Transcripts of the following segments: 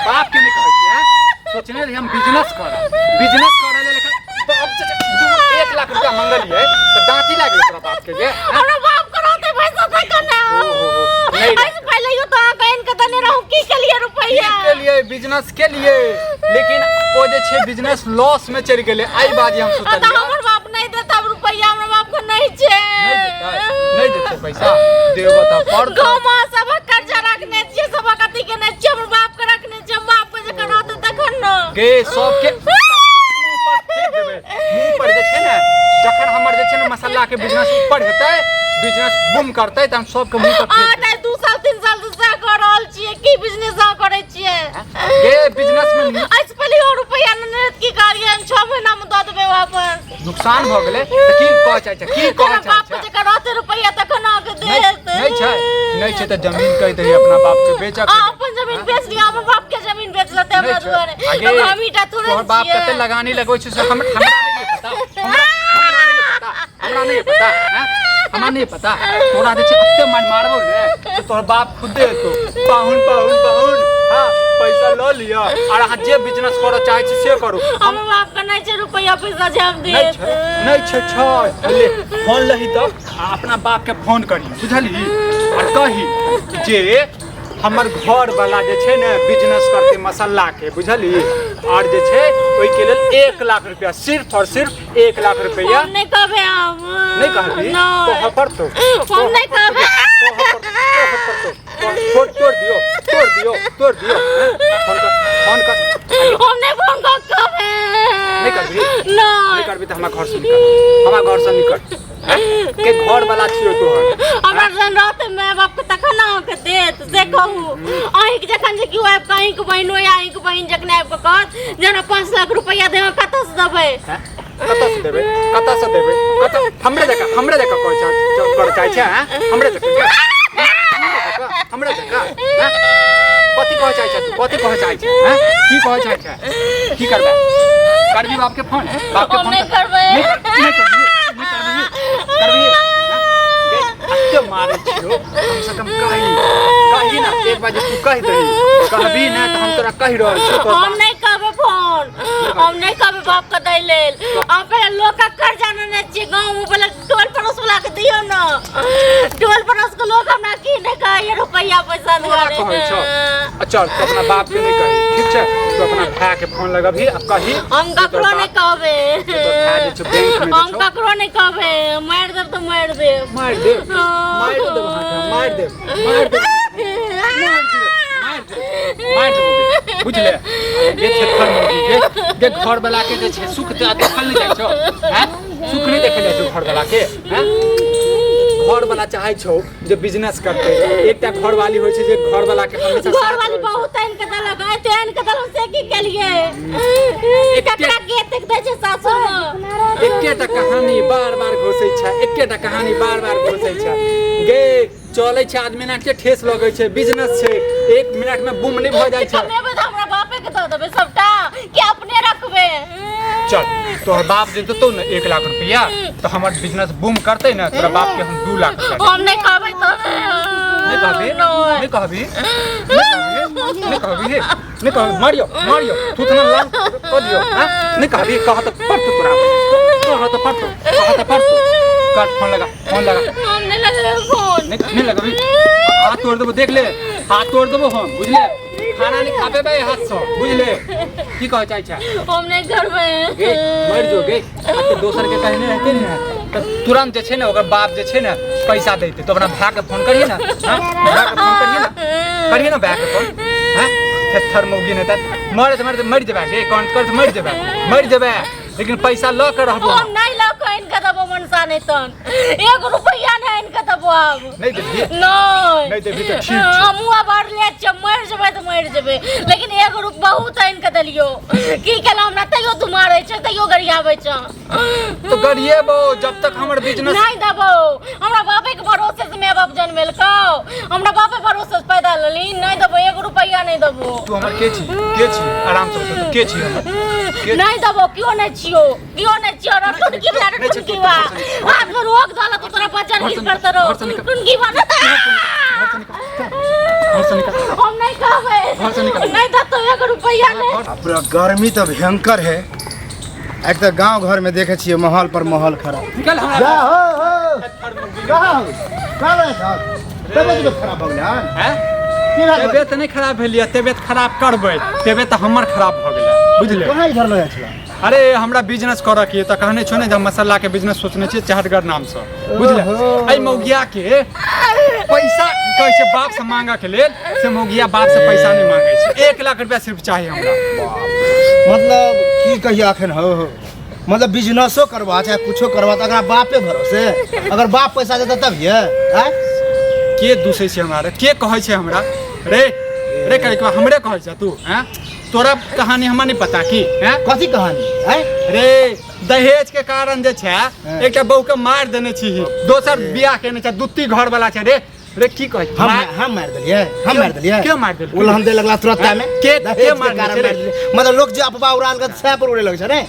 बाप के नहीं कहै छी हैं सोचने रही हम बिजनेस करे ले लेकिन बाप से 1 लाख रुपया मंगलिए तो दांती लाग गेल तोरा बाप के जे हमरा बाप कराते पैसा था कना नहीं ऐसे पहले यो तो बहन के तने रहू की के लिए रुपया के लिए बिजनेस के लिए लेकिन ओ जे छे बिजनेस लॉस में चल गेले आई बाजी हम सोचलिए हमर बाप नहीं देता रुपया हमरा बाप को नहीं छे नहीं देते पैसा देव बता पर गांव में सब कर्जा रखने छिए सब कथि के नहीं छिए हमर बाप के रखने छिए बाप के जे कराते तखन न गे सब के मुंह पर जे छे ना जखन हमर जे छे ना मसाला के बिजनेस ऊपर हेतै बिजनेस बूम करतै त हम सब के मुंह पर नहीं 2 साल 3 साल से सा कर रहल छिए की बिजनेस आ करे छिए गे बिजनेस में आज पहले और रुपया न की कार्य हम 6 महीना में द देबे वापस नुकसान भ गेलै त की कह चाहै छै की कह चाहै बाप जे कराते रुपया तखन आ के दे नहीं छै त जमीन कह दे अपना बाप के बेच अपन जमीन बेच लिया हमर बाप के जमीन बेच लेते हमरा दुआरे तो हम इटा थोड़े तोहर बाप कते लगानी लगबै छै से हमरा नहीं पता हमरा नहीं पता तोरा जे छै अत्ते मारबो ने तो तोहर बाप खुदे तो पाहुन हां पैसा ल लिया और अहाँ जे बिजनेस करऽ चाहै छी से करू हमर बाप के नहीं छै रुपया पैसा जे हम दे नहीं छै ले फोन लही त अपना बाप के फोन करी बुझली और कही जे हमर घर वाला जे छै ने बिजनेस करते मसाला के बुझली और जे छै ओइ के लेल 1 लाख रुपया सिर्फ और सिर्फ 1 लाख रुपया हम नहीं कहबे हम नहीं कहबी तो हपर तो हम नहीं कहबे तोड़ दियो फोन कर हम नहीं फोन कहबे नहीं करबी नहीं करबी त हमरा घर से निकल के घर वाला छियो तोहर हमरा जन रहते मैं बाप के तखन ना के देत से कहू अहीं के जखन जे कियो आब कहीं के बहिन होय अहीं के बहिन जखन आब के कहत जना 5 लाख रुपया देबे कत से देबे कत से देबे हमरे जका कोइ कर चाहै छै हमरे जका कथि कह चाहै छै की कह चाहै छै की करबी बाप के फोन नहीं करबे नहीं करबी अत्ते मारे छियो कम से कम कही ना एक बार तू कह दही कहबी ना त हम तोरा कहि रहल छी हम नहीं कहबे फोन हम नहीं कहबे बाप के दै लेल हम पहले लोग का कर्जा न छी गांव में पहले टोल पड़ोस वाला के दियो न टोल पड़ोस के लोग हमरा की नहीं कहे रुपया पैसा दुआरे चल तो अपना बाप के नहीं कही ठीक छै तो अपना भाई के फोन लगबही आ कही हम ककरो नहीं कहबे हम ककरो नहीं कहबे मार देब तो मार देब बुझले ये छेखर मोगी के घर वाला के जे छै सुख देखल नहीं जाइ छौ हैं सुख नहीं देखल जाइ छौ घर वाला के हैं घर वाला चाहै छौ जे बिजनेस करते एकटा घर वाली होय छै जे घर वाला के हमेशा घर वाली बहुत एन के दलक है तेन के दलक से की केलिए एकटा के देख दे छै सासुर में एकेटा कहानी बार-बार घोसै छै गे चलै छै आदमी ना के ठेस लगै छै बिजनेस छै 1 मिनट में बूम नहीं भ जाइ छै हमें बता हमरा बापे के दे देबे सबटा कि अपने रखबे चल तोहर बाप जे देतौ ना 1 लाख रुपया तो हमर बिजनेस बूम करतै ना तोरा बाप के हम 2 लाख रुपया हम नहीं कहबै तो नहीं कहबी मारियो तू तो ना लाल क दियो हां नहीं कहबी कहत पड़त तोरा काट फोन लगा हम नहीं लगे फोन नहीं लगबी हाथ तोड़ देबो देख ले हाथ तोड़ देबो हम बुझले खाना नहीं खाबे बे हाथ से बुझले की कह चाहै छै हम नहीं करबे मर जो गे आते दोसर के कहने हेते ने त तुरंत जे छै ने ओकर बाप जे छै ने पैसा देते तो अपना भाई के फोन करिए ना हां भाई के फोन करिए ना भाई के फोन हां थर मौगी ने त मर जेबे गे कौन कर मर जेबे लेकिन पैसा ल के रहबो हम नहीं ल के इनका दबो मनसा नहीं तन 1 रुपया नहीं इनका दबो अब नहीं देबी नहीं देबी तो ठीक हम बार ले छ मर जेबे तो मर जेबे लेकिन 1 रुपया बहुत है इनका दलियो की केला हमरा तइयो तुम्हारे छ तइयो गरियाबै छ तो गरिएबो जब तक हमर बिजनेस नहीं दबो हमरा बापे के भरोसे से मैं बाप जन्मेल को हमरा बापे भरोसे से पैदा लली नहीं दबो 1 रुपया नहीं दबो तू हमर के छी आराम से तू के छी हमर नहीं दबो क्यों नहीं छियो टुन की बला टुन की बा हाथ में रोक डाला तो तोरा बचन हिल करते रहो टुन की बा घर से निकल हम नहीं कहबे घर से निकल नहीं दा तो 1 रुपया नहीं पूरा गर्मी तो भयंकर है। एक तो गांव घर में देखे छिए माहौल पर माहौल खराब। निकल जा हमरा हो का है साहब तबियत खराब हो गया हैं की बात तबियत नहीं खराब भेलिए तबियत खराब करबै तबियत हमर खराब भ गेलै बुझले। कहां इधर लगे छला? अरे हमरा बिजनेस करऽ के त कहने छौ ने जे हम मसाला के बिजनेस सोचने छी चहटगढ़ नाम से बुझले। ओहो। आई मौगिया के पैसा कहै छै बाप से मांगा के लेल से मौगिया बाप से पैसा नहीं मांगे छै 1 लाख रुपया सिर्फ चाहिए हमरा। मतलब की कहिए अखन हो मतलब बिजनेसो करवा चाहे कुछो करवा तो अगर बापे भरोसे अगर बाप पैसा देता तब ये के दूसै छै हमरा के कहै छै हमरा रे रे कहै हमरे कहै छै तू हैं तोरा कहानी हमरा नहीं पता की हैं कथी कहानी है रे दहेज के कारण जे छै एकटा बहू के मार देने छी दोसर बियाह केने छै दुत्ती घर वाला छै रे रे की कहै हम मार दिलिए के मार देल उल्हन दे लगला तुरंत में के मार देल मतलब लोग जे अफवाह उड़ाल के सह पर उड़े लगे छै रे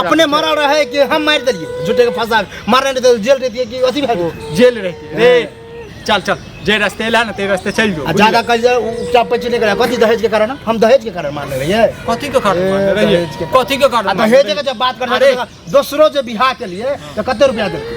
अपने मरल रहे कि हम मार दिलिए झूठे के फंसा मारने तो जेल रहती कि अथी भए जेल रहती रे चल चल जे रास्ते ला ना ते रास्ते चल जो ज्यादा कल उपचा पैसे नहीं करे कथी दहेज के कारण हम दहेज के कारण मारने रहिए कथी के कारण मारने रहिए कथी के कारण दहेज के जब बात करते दूसरो जे बिहार के लिए तो कते रुपया देते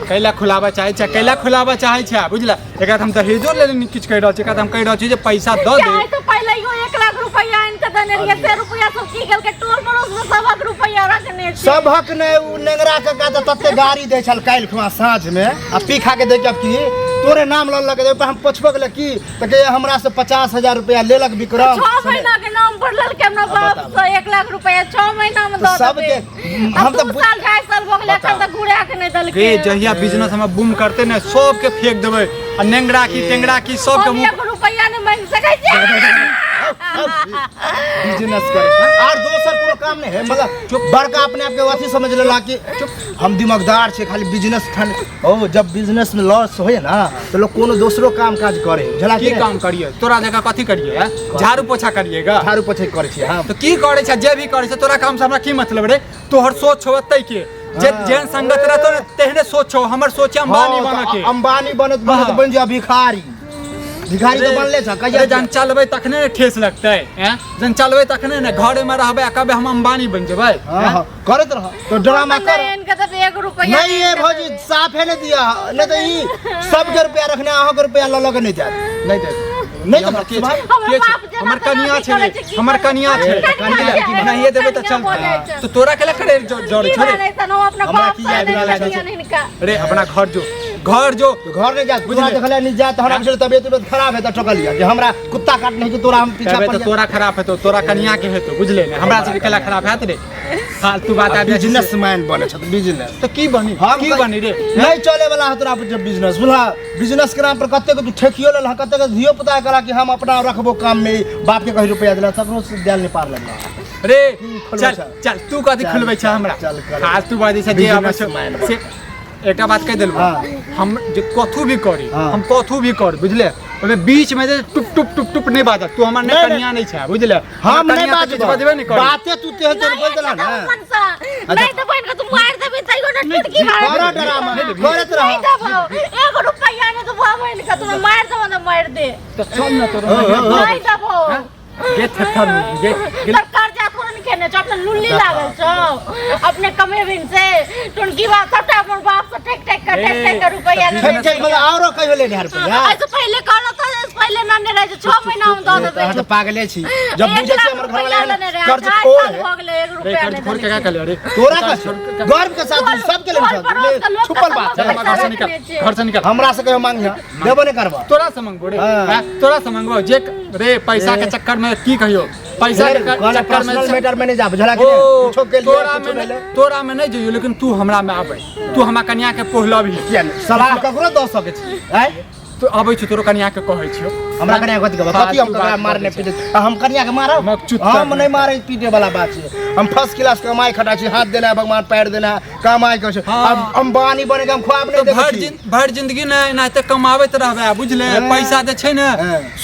कैला खुलावा चाहे छै कैला खुलावा चाहे छै बुझला एकरा हम दहेजो ले किछ कह रहल छी एकरा हम कह रहल छी जे पैसा द दे चाहे तो पहले ही 1 लाख रुपया इनके देने रहिए 100 रुपया सब की गेल के टोल पड़ोस में 1 रुपया रखने छी सबहक ने उ नेंगरा के का तते गाड़ी दे छल काल खुआ साँझ में आ पी खा के देख अब की तोरे नाम ल लगे हम पूछबो गेल की त के हमरा से 50,000 रुपया लेलक विक्रम 6 महीना के नाम पर ललके हमरा बाप से 1 लाख रुपया 6 महीना में दे सब के हम तो साल 2.5 साल हो गेल एखन तक घुरा के नहीं दलके रे जहिया बिजनेस हम बूम करते ने सब के फेंक देबै आ नेंगरा की टेंगरा की सब के 1 रुपया नहीं मांग सकै छी बिजनेस करे और दोसर कोनो काम नहीं है मतलब बड़का अपने आप के अथी समझ लेला कि हम दिमागदार छे खाली बिजनेस खान ओ जब बिजनेस में लॉस होए ना तो लोग कोनो दूसरो काम काज करे झला की काम करिए तोरा जगह कथी करिए झाड़ू पोछा करिएगा झाड़ू पोछा करे छी हां तो की करे छै जे भी करे छै तोरा काम से हमरा की मतलब रे तोहर सोच हो तै के जे जेन संगत रहतो ने तेहने सोचो हमर सोच अंबानी बने के अंबानी बनत बन जा भिखारी तो बनले छ कहिया जन चलबै तखने ठेस लगतै हैं जन चलबै तखने ने घरे में रहबै आ कहबै हम अंबानी बन जेबै हां करत रह तो ड्रामा कर इनके तो 1 रुपया नहीं ये भौजी साफ है नहीं दिया नहीं तो ई सब के रुपया रखने आहो के रुपया ल के नहीं दे नहीं दे नहीं तो के हमर कनिया छै हमर कनिया छै नहीं ये देबै त चल तो तोरा केला करे जोड़े छोड़े अपना बाप रे अपना घर जो घर नहीं जा बुझला देखले नहीं जा तो हमरा के तबियत खराब है त टकल लिया जे हमरा कुत्ता काटने कि तोरा हम पीछा पड़ तोरा खराब है तो तोरा कनिया के है तो बुझले ने हमरा से केला खराब हैत रे फालतू बात आ बिजनेसमैन बने छ बिजनेस तो की बनी रे नहीं चले वाला है तोरा जब बिजनेस बुझला बिजनेस के नाम पर कते के तू ठेकियो लेला कते के धियो पता करा कि हम अपना रखबो काम में बाप के कहीं रुपया देला सब से देल नहीं पार लगला रे चल चल तू कथी खुलबै छ हमरा फालतू बात छै जे हमरा से एकटा बात कह देलबो हम जे कथू भी करी हम कथू भी कर बुझले ओमे बीच में जे टुप टुप टुप टुप नहीं बाजत तू हमर ने कनिया नहीं छै बुझले हम नहीं बाजबे नहीं कर बातें तू तेहन तेहन बोल देला ना नहीं तो बहन का तू मार देबे तइयो ना टुटकी मार बड़ा ड्रामा करत रह नहीं देबो 1 रुपया ने तो बहन का तू मार देबो ना मार दे तो चल ना तोरा नहीं देबो गेट खत्म सरकार जा कोन केने छ अपने लुल्ली लागल छ अपने कमेबिन से टुनकी बात सबटा अपन बाप से टेक कर रुपया ठीक मतलब औरो कहियो ले ढार रुपया ऐसे पहले कहलो तो पहले ना ने रहे 6 महीना में दे देबे तो पागले छी जब बुझे छी हमर घर वाला कर्ज खोर है हो गेले 1 रुपया कर्ज खोर के का कर रे तोरा का गर्व के साथ सब के ले छुपल बात घर से निकल हमरा से कहियो मांगिया देबो नहीं करबा तोरा से मांगबो रे तोरा से मांगबो जे रे पैसा के चक्कर में की कहियो पैसा के चक्कर में मैटर में नहीं जा बुझला कि कुछो के लिए तोरा में नहीं जइयो लेकिन तू हमरा में आबै तू हमरा कन्या के पोहला भी सलाह ककरो द सके छी तो अबै छ तोरो कन्या के कहै छियो हमरा कन्या कथि कहबा कथि हम ककरा मारने पीटे हम कन्या के मारब हम नहीं मारे पीटे वाला बात छै हम फर्स्ट क्लास कमाई खटा छी हाथ देना भगवान पैर देना कमाई कर अब अंबानी बने के हम ख्वाब नहीं देखै छी भर जिंदगी न एनाते कमाबैत रहबे बुझले पैसा दे छै न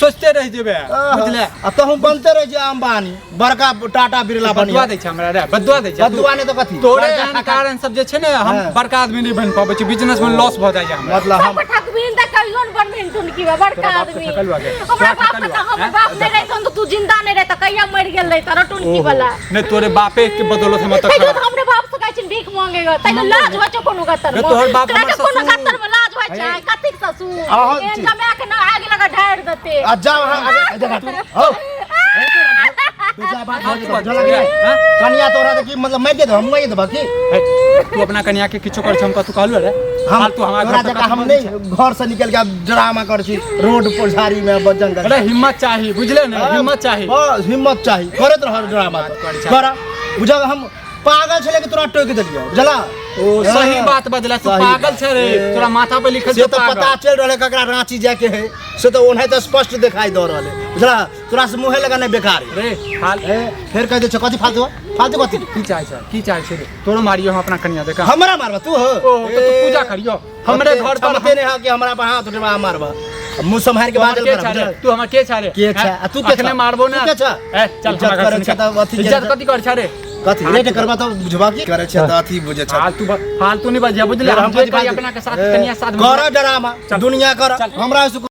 सोचते रह जेबे बुझले अब तो हम बनते रह जे अंबानी बड़का टाटा बिरला बनी बदवा दे छै हमरा रे बदवा दे छै बदवा ने तो कथि तोरे कारण सब जे छै न हम बड़का आदमी नहीं बन पाबै छी बिजनेस में लॉस भ जाय छै मतलब हम आदमी त कहियो न बन मिनटुन की बड़का आदमी हमरा बाप त हम बाप नहीं रहे तो तू जिंदा नहीं रहे त कहिया मर गेल रहे त टुनकी वाला नहीं तोरे बापे के बदौलत हम त खड़ा हमरे बाप से कहै भीख मांगेगा त लाज होय छ कोनो गतर तोहर बाप हमर कोनो गतर में लाज होय छ कतिक ससुर ए जमे के न आगे लगा ढार देते आ जा वहां जगह हो बेचा बात हो जा कन्या तोरा त की मतलब मैं दे दो हम मैं दे बाकी तू अपना कन्या के किछो कर हम तू कहलु रे हम तू हमारा तोरा जगह हम नहीं घर से निकल के ड्रामा कर छी रोड पर झाड़ी में बजन कर अरे हिम्मत चाहिए बुझले ना हिम्मत चाहिए हां हिम्मत चाहिए करत रह ड्रामा कर बुझा हम पागल छले के तोरा टोक देलियो बुझला ओ सही बात बदला तू पागल छ रे तोरा माथा पे लिखल से तो पता चल रहले ककरा रांची जाके है से तो ओनहे तो स्पष्ट दिखाई दो रहले बुझला तोरा से मुंह लगाने बेकार रे हाल फिर कह दे छ कथि फालतू फालतू कथि की चाहे छ तोरो मारियो हम अपना कन्या देखा हमरा मारबा तू हो ओ तो पूजा करियो हमरे घर पर हमते नहीं है कि हमरा पे हाथ उठवा मारबा मुंह संभाल के बात कर तू हमर के छ रे के छ तू के छ मारबो ना के छ ए चल हमरा घर से इज्जत कथि कर छ रे कथि रेट करबा तो बुझबा की करे छ त अथी बुझे छ फालतू नहीं बजिया बुझले हम अपना के साथ कन्या साथ कर ड्रामा दुनिया कर हमरा